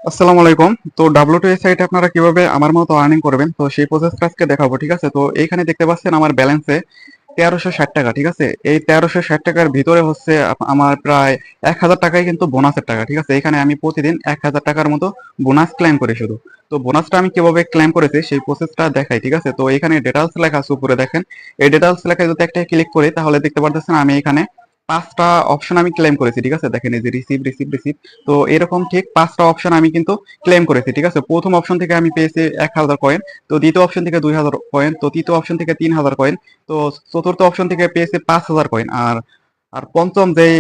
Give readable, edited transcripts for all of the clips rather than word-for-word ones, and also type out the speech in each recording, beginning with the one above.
আসসালামু আলাইকুম। তো W2 সাইটে আপনারা কিভাবে আমার মতো আর্নিং করবেন তো সেই প্রসেসটা আজকে দেখাবো, ঠিক আছে? তো এইখানে দেখতে পাচ্ছেন আমার ব্যালেন্সে 1360 টাকা, ঠিক আছে? এই 1360 টাকার ভিতরে হচ্ছে আমার প্রায় 1000 টাকাই কিন্তু বোনাসের টাকা, ঠিক আছে? এখানে আমি প্রতিদিন 1000 টাকার মতো বোনাস ক্লেম করি শুধু। তো বোনাসটা আমি কিভাবে ক্লেম করেছি সেই প্রসেসটা দেখাই, ঠিক আছে? তো এখানে ডিটেলস লেখা আছে উপরে দেখেন। এই ডিটেলস লেখায় যদি একটা ক্লিক করি তাহলে দেখতে পারতেছেন আমি এখানে 5টা অপশন আমি ক্লেম করেছি, ঠিক আছে? দেখেন এই যে রিসিভ রিসিভ রিসিভ। তো এরকম ঠিক 5টা অপশন আমি কিন্তু ক্লেম করেছি, ঠিক আছে? প্রথম অপশন থেকে আমি পেয়েছি 1000 কয়েন। তো দ্বিতীয় অপশন থেকে 2000 কয়েন। তো তৃতীয় অপশন থেকে 3000 কয়েন। তো চতুর্থ অপশন থেকে পেয়েছি 5000 কয়েন। আর আর পঞ্চম যেই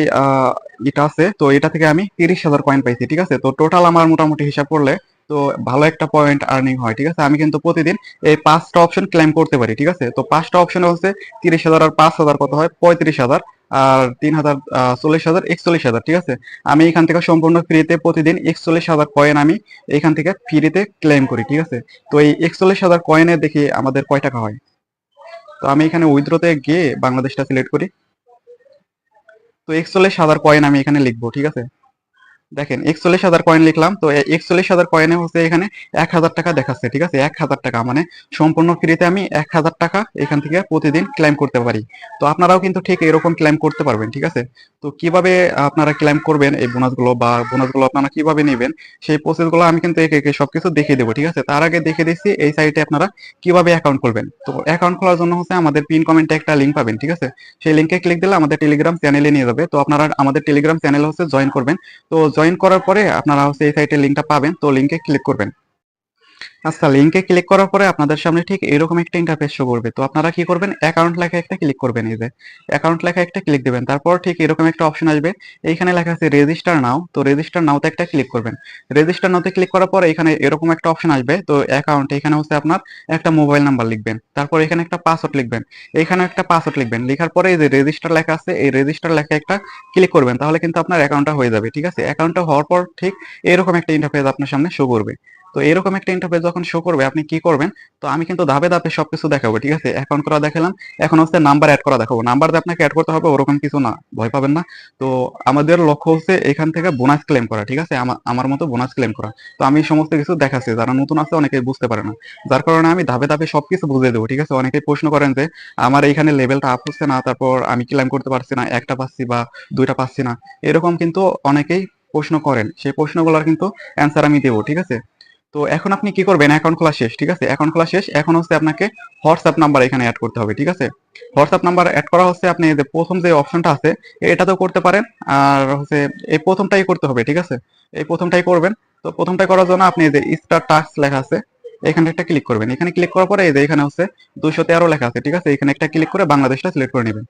এটা আছে তো এটা থেকে আমি 30,000 কয়েন পাইছি, ঠিক আছে? তো টোটাল আমার মোটামুটি হিসাব করলে তো ভালো একটা পয়েন্ট আর্নিং হয়, ঠিক আছে? আমি কিন্তু প্রতিদিন এই 5টা অপশন ক্লেম করতে পারি, ঠিক আছে? তো 5টা অপশন হচ্ছে 30,000 আর 5,000 কত হয় 35,000, আর 3,000 40,000 41,000, ঠিক আছে? আমি এখান থেকে সম্পূর্ণ ফ্রিতে প্রতিদিন 41,000 কয়েন আমি এখান থেকে ফ্রিতে ক্লেম করি, ঠিক আছে? তো এই 41,000 কয়েনে দেখি আমাদের কয় টাকা হয়। তো আমি এখানে উইথড্রোতে গিয়ে বাংলাদেশটা সিলেক্ট করি। তো 41,000 কয়েন আমি এখানে লিখবো, ঠিক আছে? দেখেন 41,000 কয়েন লিখলাম। তো 41,000 কয়েনে হচ্ছে এখানে 1,000 টাকা দেখাচ্ছে, ঠিক আছে? 1,000 টাকা মানে সম্পূর্ণ ফ্রিতে আমি 1,000 টাকা এখান থেকে প্রতিদিন ক্লেম করতে পারি। তো আপনারাও কিন্তু ঠিক এরকম ক্লেম করতে পারবেন, ঠিক আছে? তো কিভাবে আপনারা ক্লেম করবেন এই বোনাসগুলো বা বোনাসগুলো আপনারা কিভাবে নেবেন সেই প্রসেসগুলো আমি কিন্তু একে একে সবকিছু দেখিয়ে দেবো, ঠিক আছে? তার আগে দেখে দিচ্ছি এই সাইটে আপনারা কিভাবে অ্যাকাউন্ট খুলবেন। তো অ্যাকাউন্ট খোলার জন্য হচ্ছে আমাদের পিন কমেন্টে একটা লিঙ্ক পাবেন, ঠিক আছে? সেই লিঙ্কে ক্লিক দিলে আমাদের টেলিগ্রাম চ্যানেলে নিয়ে যাবে। তো আপনারা আমাদের টেলিগ্রাম চ্যানেল হচ্ছে জয়েন করবেন। তো জয়েন করার পরে আপনারা হচ্ছে এই সাইটের লিঙ্কটা পাবেন, তো লিঙ্কে ক্লিক করবেন। আচ্ছা, লিংকে ক্লিক করার পরে আপনাদের সামনে ঠিক এরকম একটা ইন্টারফেস শো করবে। তো আপনারা কি করবেন, অ্যাকাউন্ট লেখা একটা ক্লিক করবেন। এই যে অ্যাকাউন্ট লেখা একটা ক্লিক দিবেন, তারপর ঠিক এরকম একটা অপশন আসবে। এইখানে লেখা আছে রেজিস্টার নাও। তো রেজিস্টার নাওতে একটা ক্লিক করবেন। রেজিস্টার নাওতে ক্লিক করার পরে এখানে এরকম একটা অপশন আসবে। তো অ্যাকাউন্ট এখানে হচ্ছে আপনার একটা মোবাইল নাম্বার লিখবেন, তারপর এখানে একটা পাসওয়ার্ড লিখবেন, এখানে একটা পাসওয়ার্ড লিখবেন। লেখার পরে এই যে রেজিস্টার লেখা আছে এই রেজিস্টার লেখা একটা ক্লিক করবেন, তাহলে কিন্তু আপনার অ্যাকাউন্টটা হয়ে যাবে, ঠিক আছে? অ্যাকাউন্টটা হওয়ার পর ঠিক এরকম একটা ইন্টারফেস আপনার সামনে শো করবে। তো এরকম একটা ইন্টারফেস যখন শো করবে আপনি কি করবেন, তো আমি কিন্তু ধাপে ধাপে সবকিছু দেখাবো, ঠিক আছে? অ্যাকাউন্ট করা দেখালাম, এখন হচ্ছে নাম্বার অ্যাড করা দেখাবো। নাম্বার দিয়ে আপনাকে অ্যাড করতে হবে ওরকম কিছু না, ভয় পাবেন না। তো আমাদের লক্ষ্য হচ্ছে এখান থেকে বোনাস ক্লেম করা, ঠিক আছে? আমার মতো বোনাস ক্লেম করা। তো আমি সমস্ত কিছু দেখাচ্ছি, যারা নতুন আছে অনেকে বুঝতে পারে না, যার কারণে আমি ধাপে ধাপে সবকিছু বুঝিয়ে দেবো, ঠিক আছে? অনেকেই প্রশ্ন করেন যে আমার এইখানে লেভেলটা আপ হচ্ছে না, তারপর আমি ক্লেম করতে পারছি না, একটা পাচ্ছি বা দুইটা পাচ্ছি না, এরকম কিন্তু অনেকেই প্রশ্ন করেন। সেই প্রশ্নগুলোর কিন্তু অ্যান্সার আমি দেবো, ঠিক আছে? তো এখন আপনি কি করবেন, অ্যাকাউন্ট খোলা শেষ, ঠিক আছে? অ্যাকাউন্ট খোলা শেষ, এখন হচ্ছে আপনাকে হোয়াটসঅ্যাপ নাম্বার এখানে অ্যাড করতে হবে, ঠিক আছে? হোয়াটসঅ্যাপ নাম্বার অ্যাড করা হচ্ছে আপনি এই যে প্রথম যে অপশনটা আছে এটাতেও করতে পারেন, আর হচ্ছে এই প্রথমটাই করতে হবে, ঠিক আছে? এই প্রথমটাই করবেন। তো প্রথমটাই করার জন্য আপনি এই যে স্টার টাস্ক লেখা আছে এখানে একটা ক্লিক করবেন। এখানে ক্লিক করার পরে এই যে এখানে হচ্ছে 213 লেখা আছে, ঠিক আছে? এখানে একটা ক্লিক করে বাংলাদেশটা সিলেক্ট করে নেবেন।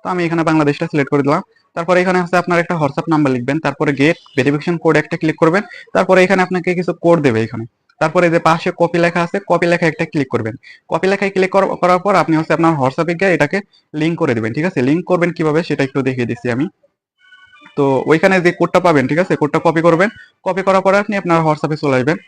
তো আমি এখানে বাংলাদেশটা সিলেক্ট করে দিলাম। তারপরে এখানে হচ্ছে আপনার একটা হোয়াটসঅ্যাপ নাম্বার লিখবেন, তারপরে গেট ভেরিফিকেশন কোড একটা ক্লিক করবেন। তারপরে এখানে আপনাকে কিছু কোড দেবে এখানে। তারপরে যে পাশে কপি লেখা আছে কপি লেখা একটা ক্লিক করবেন। কপি লেখায় ক্লিক করার পর আপনি হচ্ছে আপনার হোয়াটসঅ্যাপে গিয়ে এটাকে লিঙ্ক করে দিবেন, ঠিক আছে? লিঙ্ক করবেন কিভাবে সেটা একটু দেখিয়ে দিচ্ছি আমি। তো ওইখানে যে কোডটা পাবেন, ঠিক আছে? কোডটা কপি করবেন। কপি করার পরে আপনি আপনার হোয়াটসঅ্যাপে চলে আসবেন।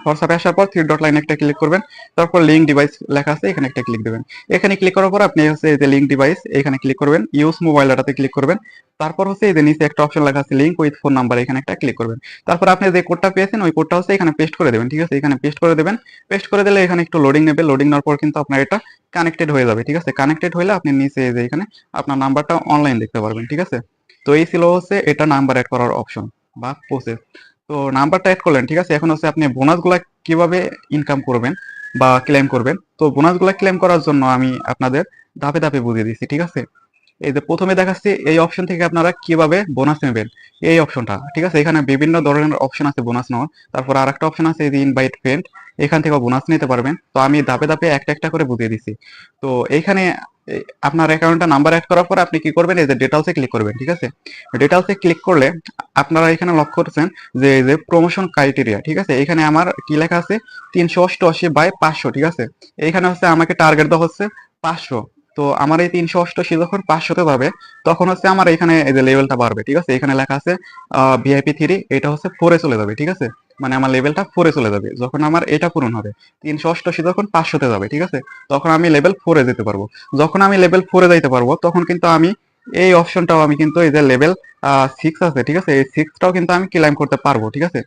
হোয়াটসঅ্যাপে আসার পর থ্রি ডট লাইনে একটা ক্লিক করবেন। তারপর লিঙ্ক ডিভাইস লেখা আছে এখানে একটা ক্লিক দেবেন। এখানে ক্লিক করার পর আপনি হচ্ছে এই যে লিঙ্ক ডিভাইস এখানে ক্লিক করবেন, ইউজ মোবাইল ডাটাতে ক্লিক করবেন। তারপর হচ্ছে এই যে নিচে একটা অপশন লেখা আছে লিঙ্ক উইথ ফোন নাম্বার, এখানে একটা ক্লিক করবেন। তারপর আপনি যে কোডটা পেয়েছেন ওই কোডটা হচ্ছে এখানে পেস্ট করে দেবেন, ঠিক আছে? এখানে পেস্ট করে দেবেন। পেস্ট করে দিলে এখানে একটু লোডিং নেবে, লোডিং নেওয়ার পর কিন্তু আপনার এটা কানেক্টেড হয়ে যাবে, ঠিক আছে? কানেক্টেড হলে আপনি নিচে এই যে এখানে আপনার নাম্বারটা অনলাইন দেখতে পারবেন, ঠিক আছে? তো এই ছিল হচ্ছে এটা নাম্বার অ্যাড করার অপশন বা প্রসেস। তো নাম্বারটা অ্যাড করলেন, ঠিক আছে? এখন হচ্ছে আপনি বোনাসগুলা কিভাবে ইনকাম করবেন বা ক্লেম করবেন। তো বোনাসগুলা ক্লেম করার জন্য আমি আপনাদের ধাপে ধাপে বুঝিয়ে দিচ্ছি, ঠিক আছে? এই যে প্রথমে দেখাচ্ছি এই অপশন থেকে আপনারা কিভাবে বোনাস নেবেন, এই অপশনটা, ঠিক আছে? এখানে বিভিন্ন ধরনের অপশন আছে বোনাস নেওয়ার। তারপর আরেকটা অপশন আছে এই যে ইনভাইট ফ্রেন্ড, এখান থেকে বোনাস নিতে পারবেন। তো আমি ধাপে ধাপে একটা একটা করে বুঝিয়ে দিচ্ছি। তো এইখানে আপনার অ্যাকাউন্টে নাম্বার অ্যাড করার পর আপনি কি করবেন, এই যে ডিটেলসে ক্লিক করবেন, ঠিক আছে? ডিটেলসে ক্লিক করলে আপনারা এখানে লক্ষ্য করছেন যে এই যে প্রমোশন ক্রাইটেরিয়া, ঠিক আছে? এখানে আমার কি লেখা আছে 388/500, ঠিক আছে? এইখানে হচ্ছে আমাকে টার্গেট দেওয়া হচ্ছে 500। তো আমার এই 388 যখন 500-তে যাবে তখন হচ্ছে আমার এখানে এই যে লেভেলটা বাড়বে, ঠিক আছে? এখানে লেখা আছে VIP 3, এটা হচ্ছে 4-এ চলে যাবে, ঠিক আছে? মানে আমার লেভেলটা 4-এ চলে যাবে যখন আমার এটা পূরণ হবে। 388 যখন 500-তে যাবে, ঠিক আছে? তখন আমি লেভেল 4-এ যেতে পারবো। যখন আমি লেভেল 4-এ যাইতে পারবো তখন কিন্তু আমি এই অপশনটাও আমি কিন্তু এই যে লেভেল 6 আছে, ঠিক আছে, এই 6টাও কিন্তু আমি ক্লেম করতে পারবো, ঠিক আছে।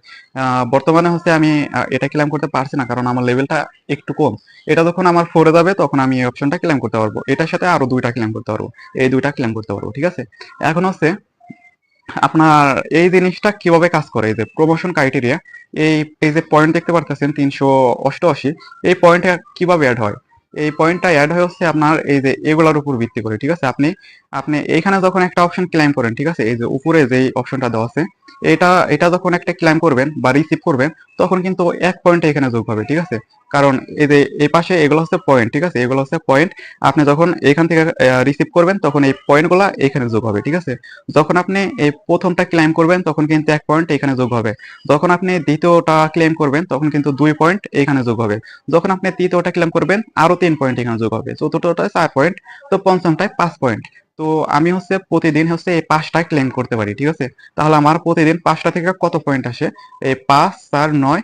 বর্তমানে হচ্ছে আমি এটা ক্লেম করতে পারছি না, কারণ আমার লেভেলটা একটু কম। এটা যখন আমার 4 এ যাবে তখন আমি এই অপশনটা ক্লেম করতে পারবো, এটার সাথে আরো 2টা ক্লেম করতে পারবো, এই 2টা ক্লেম করতে পারবো, ঠিক আছে। এখন হচ্ছে আপনার এই জিনিসটা কিভাবে কাজ করে, এই যে প্রমোশন ক্রাইটেরিয়া, এই এই যে পয়েন্ট দেখতে পারতেছেন 388, এই পয়েন্টটা কিভাবে অ্যাড হয়? এই পয়েন্টটা অ্যাড হয় হচ্ছে আপনার এই যে এগুলার উপর ভিত্তি করে, ঠিক আছে। আপনি আপনি এইখানে যখন একটা অপশন ক্লেম করেন, ঠিক আছে, এই যে উপরে যে অপশনটা দেওয়া আছে, এটা এটা যখন একটা ক্লেম করবেন বা রিসিভ করবেন, তখন কিন্তু 1 পয়েন্ট এখানে যোগ হবে, ঠিক আছে। কারণ এই যে এই পাশে এগুলো হচ্ছে পয়েন্ট, ঠিক আছে, এগুলো হচ্ছে পয়েন্ট। আপনি যখন এখান থেকে রিসিভ করবেন তখন এই পয়েন্টগুলা এখানে যোগ হবে, ঠিক আছে। যখন আপনি এই প্রথমটা ক্লেম করবেন তখন কিন্তু 1 পয়েন্ট এখানে যোগ হবে। যখন আপনি দ্বিতীয়টা ক্লেম করবেন তখন কিন্তু 2 পয়েন্ট এখানে যোগ হবে। যখন আপনি তৃতীয়টা ক্লেম করবেন আরো 3 পয়েন্ট এখানে যোগ হবে। চতুর্থটায় 4 পয়েন্ট, তো পঞ্চমটায় 5 পয়েন্ট। তো আমি হচ্ছে প্রতিদিন হচ্ছে এই 5টা ক্লেম করতে পারি, ঠিক আছে। তাহলে আমার প্রতিদিন 5টা থেকে কত পয়েন্ট আসে? এই 5 4 9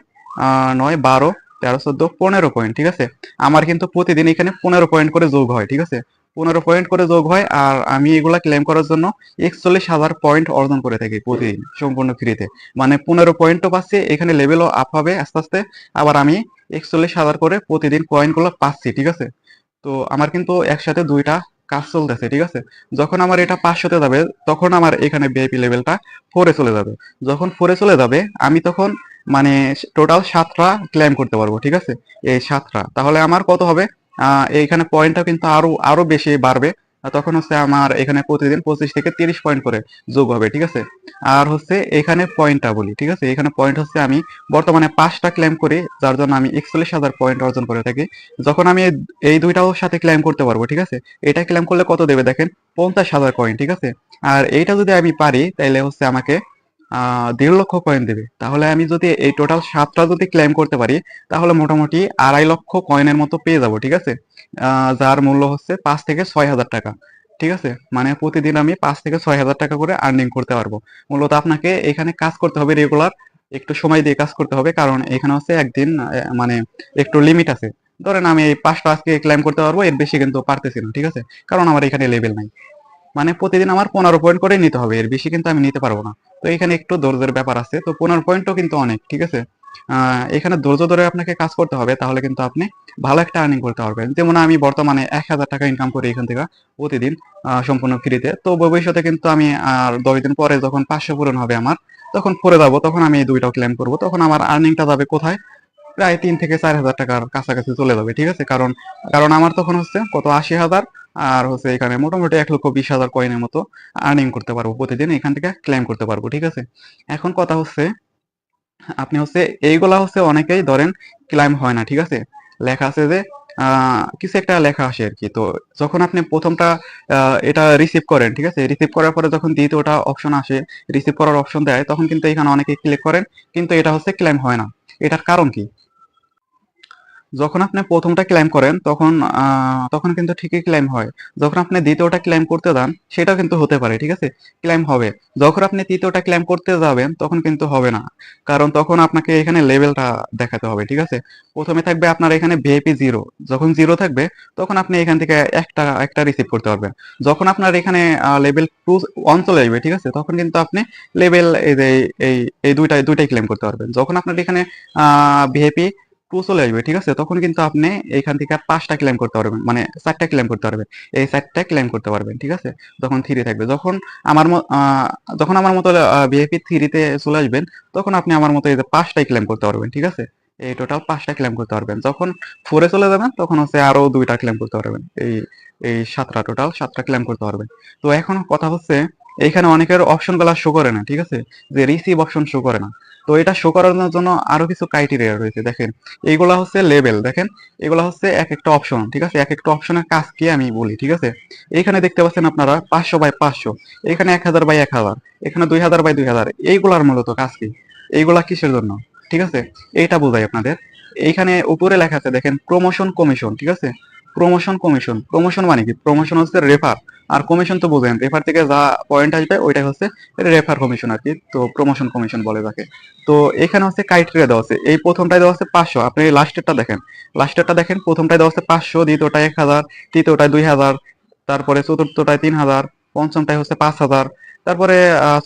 9 12 13 14 15 পয়েন্ট, ঠিক আছে। আমার কিন্তু প্রতিদিন এখানে 15 পয়েন্ট করে যোগ হয়, ঠিক আছে। 15 পয়েন্ট করে যোগ হয়, আর আমি এগুলা ক্লেম করার জন্য 41,000 পয়েন্ট অর্জন করে থাকি প্রতিদিন সম্পূর্ণ ফ্রিতে। মানে 15 পয়েন্টও পাচ্ছি, এখানে লেভেলও আপ হবে আস্তে আস্তে। আবার আমি 41,000 করে প্রতিদিন কয়েন গুলো পাচ্ছি, ঠিক আছে। তো আমার কিন্তু একসাথে 2টা কাজ চলতেছে, ঠিক আছে। যখন আমার এটা 500-তে যাবে তখন আমার এখানে ভিআইপি লেভেলটা 4 এ চলে যাবে। যখন 4 এ চলে যাবে আমি তখন মানে টোটাল 7টা ক্লেম করতে পারবো, ঠিক আছে। এই 7টা তাহলে আমার কত হবে? এইখানে পয়েন্টটা কিন্তু আরো আরো বেশি বাড়বে। তখন হচ্ছে আমার এখানে প্রতিদিন 25 থেকে 30 পয়েন্ট করে যোগ হবে, ঠিক আছে। আর হচ্ছে এখানে পয়েন্টটা বলি, ঠিক আছে। এখানে পয়েন্ট হচ্ছে আমি বর্তমানে 5টা ক্লেম করি, যার জন্য আমি 41,000 পয়েন্ট অর্জন করে থাকি। যখন আমি এই দুইটাও সাথে ক্লেম করতে পারবো, ঠিক আছে। এটা ক্লেম করলে কত দেবে দেখেন, 50,000 কয়েন, ঠিক আছে। আর এইটা যদি আমি পারি তাহলে হচ্ছে আমাকে 1.5 লক্ষ কয়েন দেবে। তাহলে আমি যদি এই টোটাল 7টা যদি ক্লেম করতে পারি তাহলে মোটামুটি 2.5 লক্ষ কয়েনের মতো পেয়ে যাব, ঠিক আছে। যার মূল্য হচ্ছে 5 থেকে 6 হাজার টাকা, ঠিক আছে। মানে প্রতিদিন আমি 5 থেকে 6 হাজার টাকা করে আর্নিং করতে পারবো। মূলত আপনাকে এখানে কাজ করতে হবে রেগুলার, একটু সময় দিয়ে কাজ করতে হবে, কারণ এখানে হচ্ছে একদিন মানে একটু লিমিট আছে। ধরেন আমি এই 5টা আজকে ক্লেম করতে পারবো, এর বেশি কিন্তু পারতেছি না, ঠিক আছে, কারণ আমার এখানে লেভেল নাই। মানে প্রতিদিন আমার 15 পয়েন্ট করে নিতে হবে, এর বেশি কিন্তু আমি নিতে পারবো না। তো এখানে একটু ধৈর্যের ব্যাপার আছে, তো 15 পয়েন্টও কিন্তু অনেক, ঠিক আছে। এখানে ধৈর্য ধরে আপনাকে কাজ করতে হবে, তাহলে কিন্তু আপনি ভালো একটা আর্নিং করতে পারবেন। যেমন আমি বর্তমানে 1,000 টাকা ইনকাম করি এখান থেকে প্রতিদিন, সম্পূর্ণ ফ্রিতে। তো ভবিষ্যতে কিন্তু আমি আর 10 দিন পরে যখন 500 পূরণ হবে আমার, তখন পরে যাবো, তখন আমি এই দুইটাও ক্লেম করবো, তখন আমার আর্নিংটা যাবে কোথায়? প্রায় 3 থেকে 4 হাজার টাকার কাছাকাছি চলে যাবে, ঠিক আছে। কারণ কারণ আমার তখন হচ্ছে কত, 80,000, আর হচ্ছে এখানে মোটামুটি 1,20,000 কয়েনের মতো আর্নিং করতে পারবো প্রতিদিন, এখান থেকে ক্লেম করতে পারবো, ঠিক আছে। এখন কথা হচ্ছে আপনি হচ্ছে এইগুলা হচ্ছে অনেকেই ধরেন ক্লাইম হয় না, ঠিক আছে। লেখা আছে যে কিছু একটা লেখা আসে আর কি। তো যখন আপনি প্রথমটা এটা রিসিভ করেন, ঠিক আছে, রিসিভ করার পরে যখন দ্বিতীয়টা অপশন আসে, রিসিভ করার অপশন দেয়, তখন কিন্তু এখানে অনেকে ক্লিক করেন, কিন্তু এটা হচ্ছে ক্লেম হয় না। এটার কারণ কি? যখন আপনি প্রথমটা ক্লেম করেন তখন তখন কিন্তু ঠিকই ক্লেম হয়। যখন আপনি দ্বিতীয়টা ক্লেম করতে যান সেটাও কিন্তু হতে পারে, ঠিক আছে, ক্লেম হবে। যখন আপনি তৃতীয়টা ক্লেম করতে যাবেন তখন কিন্তু হবে না, কারণ তখন আপনাকে এখানে লেভেলটা দেখাতে হবে, ঠিক আছে। প্রথমে থাকবে আপনার এখানে ভিআইপি 0, যখন 0 থাকবে তখন আপনি এখান থেকে একটা একটা রিসিভ করতে পারবেন। যখন আপনার এখানে লেভেল 2 1 চলে আসবে, ঠিক আছে, তখন কিন্তু আপনি লেভেল এই যে এই এই দুইটাই দুইটাই ক্লেম করতে পারবেন। যখন আপনার এখানে ভিআইপি 2 চলে আসবে, ঠিক আছে, তখন কিন্তু আপনি এইখান থেকে আর 5টা ক্লেম করতে পারবেন, মানে 4টা ক্লেম করতে পারবেন। এই 4টা ক্লেম করতে পারবেন, ঠিক আছে। তখন 3 থাকবে। যখন আমার মতো ভিআইপি 3 তে চলে আসবেন, তখন আপনি আমার মতো এই যে 5টাই ক্লেম করতে পারবেন, ঠিক আছে। এই টোটাল 5টা ক্লেম করতে পারবেন। যখন 4 এ চলে যাবেন তখন হচ্ছে আরো 2টা ক্লেম করতে পারবেন। এই এই 7টা, টোটাল 7টা ক্লেম করতে পারবেন। তো এখন কথা হচ্ছে এইখানে অনেকের অপশন গুলা শো করে না, ঠিক আছে, যে রিসিভ অপশন শো করে না। তো এটা শো করানোর জন্য আরো কিছু ক্রাইটেরিয়া রয়েছে, দেখেন। এইগুলা হচ্ছে লেভেল, দেখেন, এগুলা হচ্ছে এক একটা অপশন, ঠিক আছে। এক একটা অপশনের কাজ কি আমি বলি, ঠিক আছে। এইখানে দেখতে পাচ্ছেন আপনারা 500/500, এখানে 1000/1000, এখানে 2000/2000, এইগুলার মূলত কাজ কি? এইগুলা কিসের জন্য, ঠিক আছে, এইটা বোঝাই আপনাদের। এইখানে উপরে লেখা আছে দেখেন, প্রমোশন কমিশন, ঠিক আছে। প্রমোশন কমিশন, প্রমোশন মানে কি? প্রমোশন হচ্ছে রেফার, আর কমিশন তো বোঝেন, রেফার থেকে যা পয়েন্ট আসবে ওইটাই হচ্ছে রেফার কমিশন আর কি। তো প্রমোশন কমিশন বলে তাকে। তো এখানে হচ্ছে ক্রাইটেরিয়া দেওয়া আছে, এই প্রথমটায় দেওয়া আছে 500, আপনি লাস্টেরটা দেখেন, লাস্টেরটা দেখেন, প্রথমটায় দেওয়া আছে 500, দ্বিতীয়টায় 1000, তৃতীয়টায় 2000, তারপরে চতুর্থটায় 3000, পঞ্চমটাই হচ্ছে 5,000, তারপরে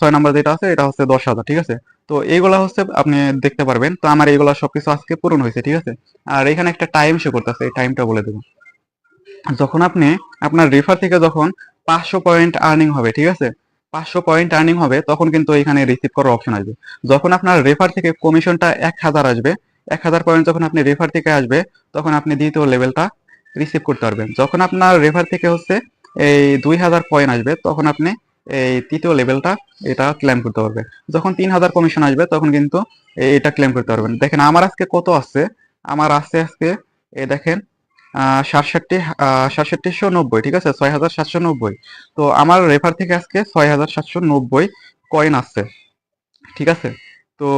6 নাম্বার যেটা আছে এটা হচ্ছে 10,000, ঠিক আছে। তো এইগুলা হচ্ছে আপনি দেখতে পারবেন। তো আমার এইগুলা সবকিছু আজকে পূরণ হয়েছে, ঠিক আছে। আর এখানে একটা টাইম শো করতেছে, এই টাইমটা বলে দেবো। যখন আপনি আপনার রেফার থেকে যখন 500 পয়েন্ট আর্নিং হবে, ঠিক আছে, 500 পয়েন্ট আর্নিং হবে, তখন কিন্তু এখানে রিসিভ করার অপশন আসবে। যখন আপনার রেফার থেকে কমিশনটা 1,000 আসবে, 1,000 পয়েন্ট যখন আপনি রেফার থেকে আসবে, তখন আপনি দ্বিতীয় লেভেলটা রিসিভ করতে পারবেন। যখন আপনার রেফার থেকে হচ্ছে এই 2,000 কয়েন আসবে, তখন আপনি এই তৃতীয় লেভেলটা এটা ক্লেম করতে পারবেন। যখন 3,000 কমিশন আসবে, তখন কিন্তু এটা ক্লেম করতে পারবেন। দেখেন আমার আজকে কত আসছে, আমার আসছে আজকে, এই দেখেন, 6790, ঠিক আছে, 6,790। তো আমার রেফার থেকে আজকে 6,790 কয়েন আসছে, ঠিক আছে। তো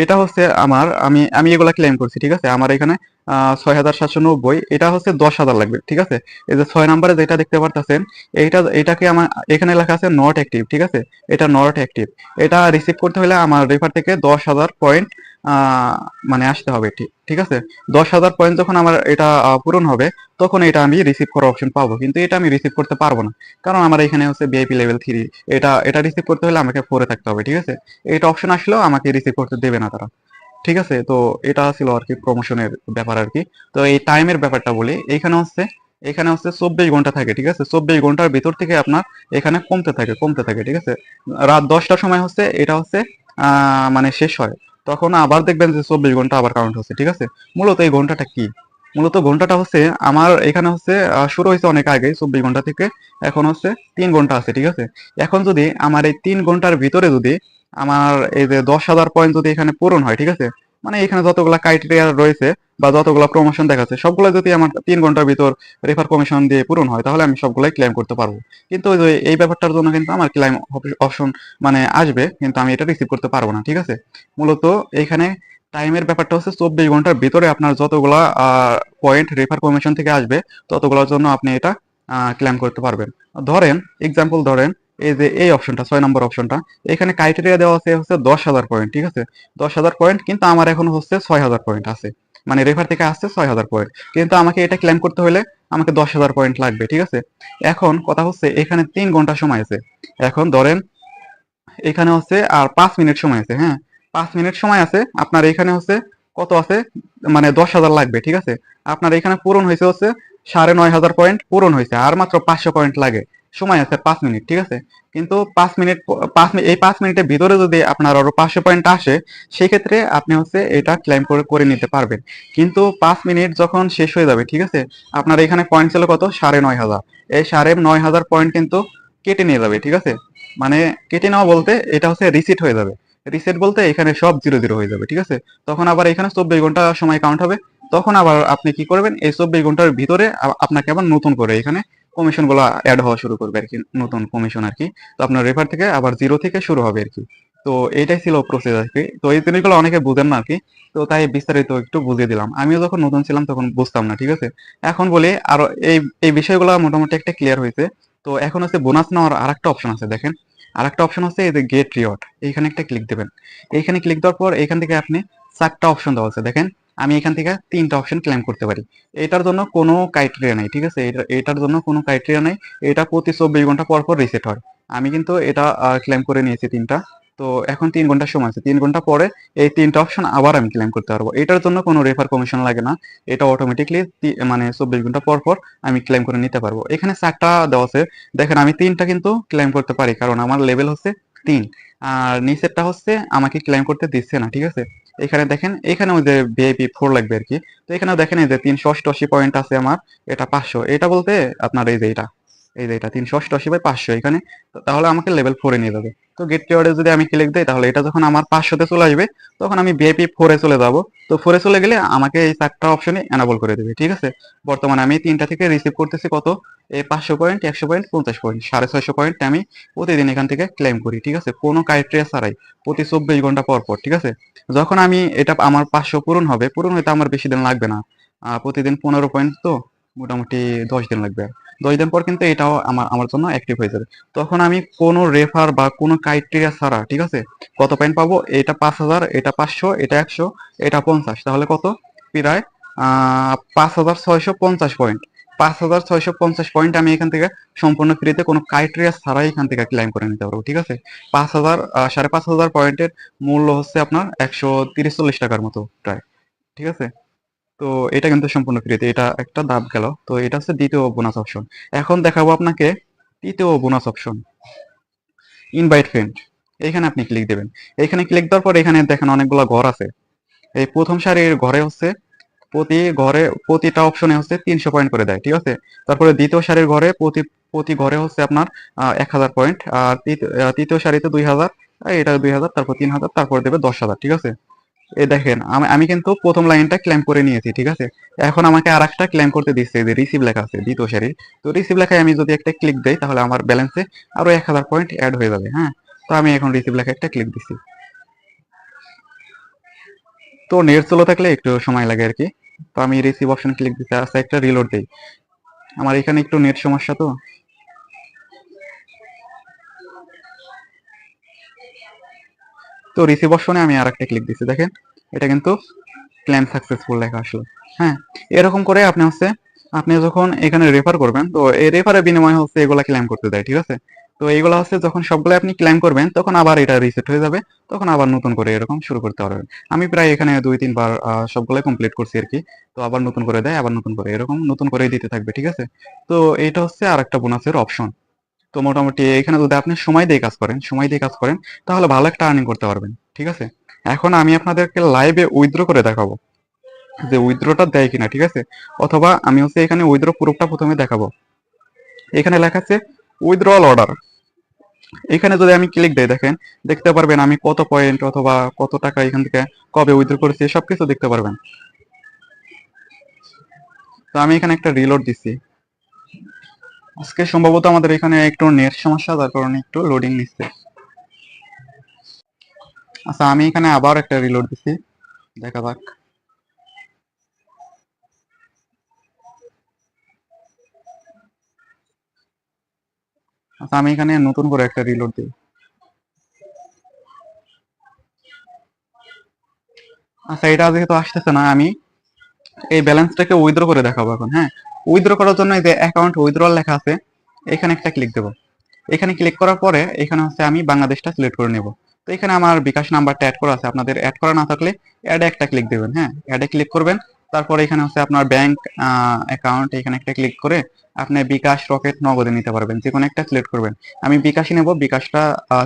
এটা হচ্ছে আমার, আমি আমি এগুলা ক্লেম করছি, ঠিক আছে। আমার এখানে 6,790, এটা হচ্ছে 10,000 লাগবে, ঠিক আছে। এই যে 6 নাম্বারে যেটা দেখতে পারতেছেন, এটাকে আমার এখানে লেখা আছে নট অ্যাক্টিভ, ঠিক আছে। এটা নট অ্যাক্টিভ, এটা রিসিভ করতে হলে আমার রেফার থেকে 10,000 পয়েন্ট মানে আসতে হবে, ঠিক ঠিক আছে। 10,000 পয়েন্ট যখন আমার এটা পূরণ হবে, তখন এটা আমি রিসিভ করার অপশন পাবো। কিন্তু এটা আমি রিসিভ করতে পারবো না, কারণ আমার এখানে হচ্ছে ভিআইপি লেভেল 3। এটা রিসিভ করতে হলে আমাকে 4-এ থাকতে হবে, ঠিক আছে। এটা অপশন আসলেও আমাকে রিসিভ করতে দেবে না তারা, ঠিক আছে। তো এটা ছিল আর কি প্রমোশনের ব্যাপার আর কি। তো এই টাইমের ব্যাপারটা বলি, এখানে হচ্ছে 24 ঘন্টা থাকে, ঠিক আছে। 24 ঘন্টার ভিতর থেকে আপনার এখানে কমতে থাকে, ঠিক আছে। রাত 10টার সময় হচ্ছে এটা হচ্ছে মানে শেষ হয়, তখন আবার দেখবেন যে 24 ঘন্টা আবার কাউন্ট হচ্ছে, ঠিক আছে। মূলত এই ঘন্টাটা কি, মূলত ঘন্টাটা হচ্ছে আমার এখানে হচ্ছে শুরু হয়েছে অনেক আগে 24 ঘন্টা থেকে, এখন হচ্ছে 3 ঘন্টা আছে, ঠিক আছে। এখন যদি আমার এই 3 ঘন্টার ভিতরে যদি আমার এই যে 10,000 পয়েন্ট যদি এখানে পূরণ হয়, ঠিক আছে, মানে এখানে যতগুলা ক্রাইটেরিয়া রয়েছে বা যতগুলা প্রমোশন দেখাচ্ছে, সবগুলো যদি আমার 3 ঘন্টার ভিতর রেফার কমিশন দিয়ে পূরণ হয়, তাহলে আমি সবগুলাই ক্লেম করতে পারবো। কিন্তু ওই যে এই ব্যাপারটার জন্য কিন্তু আমার ক্লেম অপশন মানে আসবে, কিন্তু আমি এটা রিসিভ করতে পারবো না, ঠিক আছে। মূলত এইখানে টাইমের ব্যাপারটা হচ্ছে 24 ঘন্টার ভিতরে আপনার যতগুলা পয়েন্ট রেফার কমিশন থেকে আসবে, ততগুলোর জন্য আপনি এটা ক্লেম করতে পারবেন। ধরেন, এক্সাম্পল ধরেন, এই যে এই অপশনটা, 6 নম্বর অপশনটা, এখানে ক্রাইটেরিয়া দেওয়া আছে হচ্ছে 10,000 পয়েন্ট, ঠিক আছে। 10,000 পয়েন্ট, কিন্তু আমার এখন হচ্ছে 6,000 পয়েন্ট আছে, মানে রেফার থেকে আসছে 6,000 পয়েন্ট, কিন্তু আমাকে এটা ক্লেম করতে হলে আমাকে 10,000 পয়েন্ট লাগবে, ঠিক আছে। এখন কথা হচ্ছে এখানে 3 ঘন্টা সময় আছে। এখন ধরেন এখানে হচ্ছে আর 5 মিনিট সময় আছে, হ্যাঁ, 5 মিনিট সময় আছে। আপনার এখানে হচ্ছে কত আছে, মানে 10,000 লাগবে, ঠিক আছে। আপনার এখানে পূরণ হয়েছে হচ্ছে 9,500 পয়েন্ট পূরণ হয়েছে, আর মাত্র 500 পয়েন্ট লাগে। সময় আছে 5 মিনিট, ঠিক আছে। কিন্তু 5 মিনিট, এই 5 মিনিটের ভিতরে যদি আপনার আরো 500 পয়েন্ট আসে, সেই ক্ষেত্রে আপনি হচ্ছে এটা ক্লেম করে করে নিতে পারবেন। কিন্তু 5 মিনিট যখন শেষ হয়ে যাবে, ঠিক আছে, আপনার এখানে পয়েন্ট ছিল কত, 9,500। এই 9,500 পয়েন্ট কিন্তু কেটে নিয়ে যাবে, ঠিক আছে। মানে কেটে নেওয়া বলতে এটা হচ্ছে রিসেট হয়ে যাবে। রিসেট বলতে এখানে সব জিরো জিরো হয়ে যাবে, ঠিক আছে। তখন আবার এখানে 24 ঘন্টা সময় কাউন্ট হবে। তখন আবার আপনি কি করবেন, এই 24 ঘন্টার ভিতরে আপনাকে আবার নতুন করে এখানে কমিশন গুলো অ্যাড হওয়া শুরু করবে আর কি, নতুন কমিশন আর কি। তো আপনার রেফার থেকে আবার জিরো থেকে শুরু হবে আর কি। তো এইটাই ছিল প্রসেস আর কি। তো এই জিনিসগুলো অনেকে বুঝেন না আর কি, তো তাই বিস্তারিত একটু বুঝিয়ে দিলাম। আমিও যখন নতুন ছিলাম তখন বুঝতাম না, ঠিক আছে। এখন বলি আরো, এই এই বিষয়গুলো মোটামুটি একটা ক্লিয়ার হয়েছে। তো এখন হচ্ছে বোনাস নেওয়ার আরেকটা অপশন আছে, দেখেন। আরেকটা অপশন হচ্ছে এই যে গেট রিওয়ার্ড, এইখানে একটা ক্লিক দেবেন। এইখানে ক্লিক দেওয়ার পর এখান থেকে আপনি 4টা অপশন দেওয়া আছে, দেখেন। আমি এখান থেকে 3টা অপশন ক্লেম করতে পারি। এটার জন্য কোনো ক্রাইটেরিয়া নাই, ঠিক আছে। এটার জন্য কোনো ক্রাইটেরিয়া নাই। এটা প্রতি 24 ঘন্টা পর পর রিসেট হয়। আমি কিন্তু এটা ক্লেম করে নিয়েছি 3টা। তো এখন 3 ঘন্টা সময় আছে, 3 ঘন্টা পরে এই 3টা অপশন আবার আমি ক্লেম করতে পারবো। এটার জন্য কোনো রেফার কমিশন লাগে না। এটা অটোমেটিকলি মানে 24 ঘন্টা পর পর আমি ক্লেম করে নিতে পারবো। এখানে 4টা দেওয়া আছে, দেখেন। আমি 3টা কিন্তু ক্লেম করতে পারি, কারণ আমার লেভেল হচ্ছে 3। আর নিচেরটা হচ্ছে আমাকে ক্লেম করতে দিচ্ছে না, ঠিক আছে। এখানে দেখেন, এখানে ওই যে ভিআইপি 4 লাগবে আর কি। তো এখানেও দেখেন এই যে 388 পয়েন্ট আছে আমার, এটা 500। এটা বলতে আপনার এই যে এটা 388/500 এখানে। তাহলে আমাকে লেভেল 4-এ নিয়ে যাবে। তো গেট রিওয়ার্ডে যদি আমি ক্লিক দিই, তাহলে এটা যখন আমার 500-তে চলে আসবে, তখন আমি ভিআইপি 4-এ চলে যাব। তো 4-এ চলে গেলে আমাকে এই 4টা অপশনই এনাবল করে দেবে, ঠিক আছে। বর্তমানে আমি 3টা থেকে রিসিভ করতেছি কত, এই 500 পয়েন্ট, 100 পয়েন্ট, 50 পয়েন্ট, 650 পয়েন্ট আমি প্রতিদিন এখান থেকে ক্লেম করি, ঠিক আছে। কোনো ক্রাইটেরিয়া ছাড়াই, প্রতি 24 ঘন্টা পর পর, ঠিক আছে। যখন আমি এটা আমার 500 পূরণ হবে, পূরণ হইতে আমার বেশি দিন লাগবে না। প্রতিদিন 15 পয়েন্ট, তো মোটামুটি 10 দিন লাগবে। 10 দিন পর কিন্তু এটাও আমার আমার জন্য অ্যাক্টিভ হয়ে যাবে। তখন আমি কোনো রেফার বা কোনো ক্রাইটেরিয়া ছাড়া, ঠিক আছে, কত পয়েন্ট পাবো, এটা 5,000, এটা 500, এটা 100, এটা 50, তাহলে কত, প্রায় 5,650 পয়েন্ট 5,650 পয়েন্ট আমি এখান থেকে সম্পূর্ণ ফ্রিতে কোনো ক্রাইটেরিয়া ছাড়াই এখান থেকে ক্লেম করে নিতে পারবো, ঠিক আছে। 5,000 5,500 পয়েন্টের মূল্য হচ্ছে আপনার 130-140 টাকার মতো প্রায়, ঠিক আছে। তো এটা কিন্তু সম্পূর্ণ ফ্রিতে, এটা একটা ধাপ গেল। তো এটা হচ্ছে দ্বিতীয় বোনাস অপশন। এখন দেখাবো আপনাকে তৃতীয় বোনাস অপশন, ইনভাইট ফ্রেন্ড। এখানে আপনি ক্লিক দেবেন। এখানে ক্লিক দেওয়ার পর এখানে দেখেন অনেকগুলো ঘর আছে। এই প্রথম সারির ঘরে হচ্ছে প্রতিটা অপশনে হচ্ছে 300 পয়েন্ট করে দেয়, ঠিক আছে। তারপরে দ্বিতীয় সারির ঘরে প্রতি প্রতি ঘরে হচ্ছে আপনার 1,000 পয়েন্ট, আর তৃতীয় সারিতে 2,000, এটা 2,000, তারপর 3,000, তারপর দেবে 10,000, ঠিক আছে। এই দেখেন আমি আমি কিন্তু প্রথম লাইনটা ক্লেম করে নিয়েছি, ঠিক আছে। এখন আমাকে আর একটা ক্লেম করতে দিচ্ছে, যে রিসিভ লেখা আছে দ্বিতীয় সারির। তো রিসিভ লেখায় আমি যদি একটা ক্লিক দেই তাহলে আমার ব্যালেন্সে আরো 1,000 পয়েন্ট অ্যাড হয়ে যাবে, হ্যাঁ। তো আমি এখন রিসিভ লেখা একটা ক্লিক দিচ্ছি। তো নেট স্লো থাকলে একটু সময় লাগে আর কি। তো আমি রিসিভ অপশন ক্লিক দিতে আসতে একটা রিলোড দেই। আমার এখানে একটু নেট সমস্যা, তো রিসিভ অপশনে আমি আর একটা ক্লিক দিচ্ছি, দেখেন এটা কিন্তু ক্লেম সাকসেসফুল লেখা আসলো, হ্যাঁ। এরকম করে আপনি যখন এখানে রেফার করবেন, তো এই রেফারের বিনিময়ে হচ্ছে এগুলা ক্লেম করতে দেয়, ঠিক আছে। তো এইগুলা হচ্ছে যখন সবগুলো আপনি ক্লেম করবেন তখন আবার এটা রিসেট হয়ে যাবে, তখন আবার নতুন করে এরকম শুরু করতে পারবেন। আমি প্রায় এখানে 2-3 বার সবগুলাই কমপ্লিট করছি আর কি। তো আবার নতুন করে দেয়, আবার নতুন করে এরকম নতুন করেই দিতে থাকবে, ঠিক আছে। তো এটা হচ্ছে আর একটা বোনাসের অপশন। তো মোটামুটি এখানে যদি আপনি সময় দিয়ে কাজ করেন তাহলে ভালো একটা আর্নিং করতে পারবেন, ঠিক আছে। এখন আমি আপনাদেরকে লাইভে উইথড্র করে দেখাবো যে উইথড্রটা দেয় কিনা, ঠিক আছে। অথবা আমি হচ্ছে এখানে উইথড্র প্রুফটা প্রথমে দেখাবো। এখানে লেখা আছে উইথড্রল অর্ডার। এখানে যদি আমি ক্লিক দেই, দেখেন দেখতে পারবেন আমি কত পয়েন্ট অথবা কত টাকা এখান থেকে কবে উইথড্র করেছি সবকিছু দেখতে পারবেন। তো আমি এখানে একটা রিলোড দিচ্ছি। আজকে সম্ভবত আমাদের এখানে একটু নেট সমস্যা, যার কারণে একটু লোডিং নিচ্ছে। আচ্ছা, আমি এখানে আবার একটা রিলোড দিচ্ছি, দেখা যাক। আচ্ছা, আমি এখানে নতুন করে একটা রিলোড দিই। আচ্ছা, এটা যেহেতু আসতেছে না, আমি এই ব্যালেন্সটাকে উইথড্র করে দেখাবো এখন, হ্যাঁ। উইথড্র করার জন্য এই যে অ্যাকাউন্ট উইথড্রল লেখা আছে, এখানে একটা ক্লিক দেবো। এখানে ক্লিক করার পরে এখানে হচ্ছে আমি বাংলাদেশটা সিলেক্ট করে নেব। তো এখানে আমার বিকাশ নাম্বারটা অ্যাড করা আছে, আপনাদের অ্যাড করা না থাকলে অ্যাডে একটা ক্লিক দেবেন, হ্যাঁ। অ্যাডে ক্লিক করবেন, তারপরে এখানে হচ্ছে আপনার ব্যাংক অ্যাকাউন্ট, এখানে একটা ক্লিক করে আপনি বিকাশ, রকেট, নগদে নিতে পারবেন, যে কোনো একটা সিলেক্ট করবেন। আমি বিকাশই নেব, বিকাশটা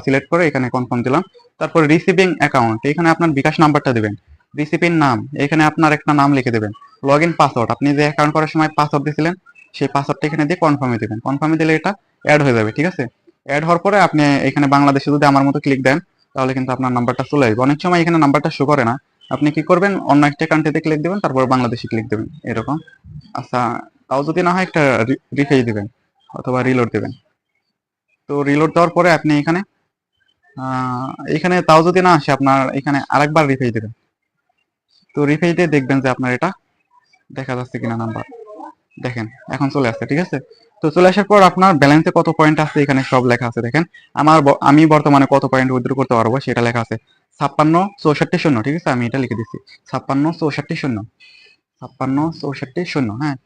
সিলেক্ট করে এখানে কনফার্ম দিলাম। তারপর রিসিভিং অ্যাকাউন্ট, এখানে আপনার বিকাশ নাম্বারটা দিবেন। রিসিভিং নাম, এখানে আপনার একটা নাম লিখে দেবেন। লগ ইন পাসওয়ার্ড, আপনি যে অ্যাকাউন্ট করার সময় পাসওয়ার্ড দিয়েছিলেন সেই পাসওয়ার্ডটা এখানে দিয়ে কনফার্মে দিবেন। কনফার্মে দিলে এটা অ্যাড হয়ে যাবে, ঠিক আছে। অ্যাড হওয়ার পরে আপনি এখানে বাংলাদেশে যদি আমার মতো ক্লিক দেন তাহলে কিন্তু আপনার নাম্বারটা চলে আসবে। অনেক সময় এখানে নাম্বারটা শো করে না, আপনি কি করবেন, অন্য একটা কান্ট্রিতে ক্লিক দিবেন, তারপর বাংলাদেশে ক্লিক দিবেন, এরকম। আচ্ছা, তাও যদি না হয় একটা রিফ্রেশ দিবেন অথবা রিলোড দিবেন। তো রিলোড দেওয়ার পরে আপনি এখানে এখানে তাও যদি না আসে, আপনার এখানে আরেকবার রিফ্রেশ দিবেন। তো রিফ্রেশ দিয়ে দেখবেন যে আপনার এটা দেখা যাচ্ছে কিনা নাম্বার। দেখেন এখন চলে আসছে, ঠিক আছে। তো চলে আসার পর আপনার ব্যালেন্সে কত পয়েন্ট আছে এখানে সব লেখা আছে, দেখেন। আমি বর্তমানে কত পয়েন্ট উইথড্র করতে পারবো সেটা লেখা আছে, 56-64 শূন্য, ঠিক আছে। আমি এটা লিখে দিচ্ছি, 56-64 শূন্য, 56-64 শূন্য, হ্যাঁ।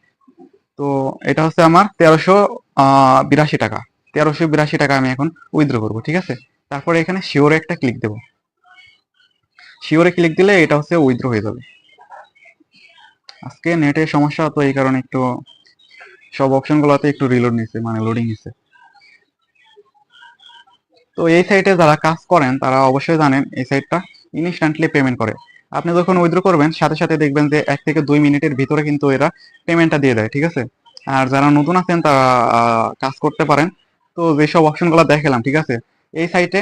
তো এটা হচ্ছে আমার 1382 টাকা। 1382 টাকা আমি এখন উইথড্র করবো, ঠিক আছে। তারপরে এখানে শিওরে একটা ক্লিক দেবো। শিওরে ক্লিক দিলে এটা হচ্ছে উইথড্র হয়ে যাবে। আজকে নেটের সমস্যা, তো এই কারণে একটু সব অপশনগুলোতে একটু রিলোড নিচ্ছে, মানে লোডিং নিচ্ছে। তো এই সাইটে যারা কাজ করেন তারা অবশ্যই জানেন এই সাইটটা ইনস্ট্যান্টলি পেমেন্ট করে। আপনি যখন উইথড্র করবেন সাথে সাথে দেখবেন যে 1 থেকে 2 মিনিটের ভিতরে কিন্তু এরা পেমেন্টটা দিয়ে দেয়, ঠিক আছে। আর যারা নতুন আছেন তারা কাজ করতে পারেন। তো যেসব অপশনগুলো দেখালাম, ঠিক আছে, এই সাইটে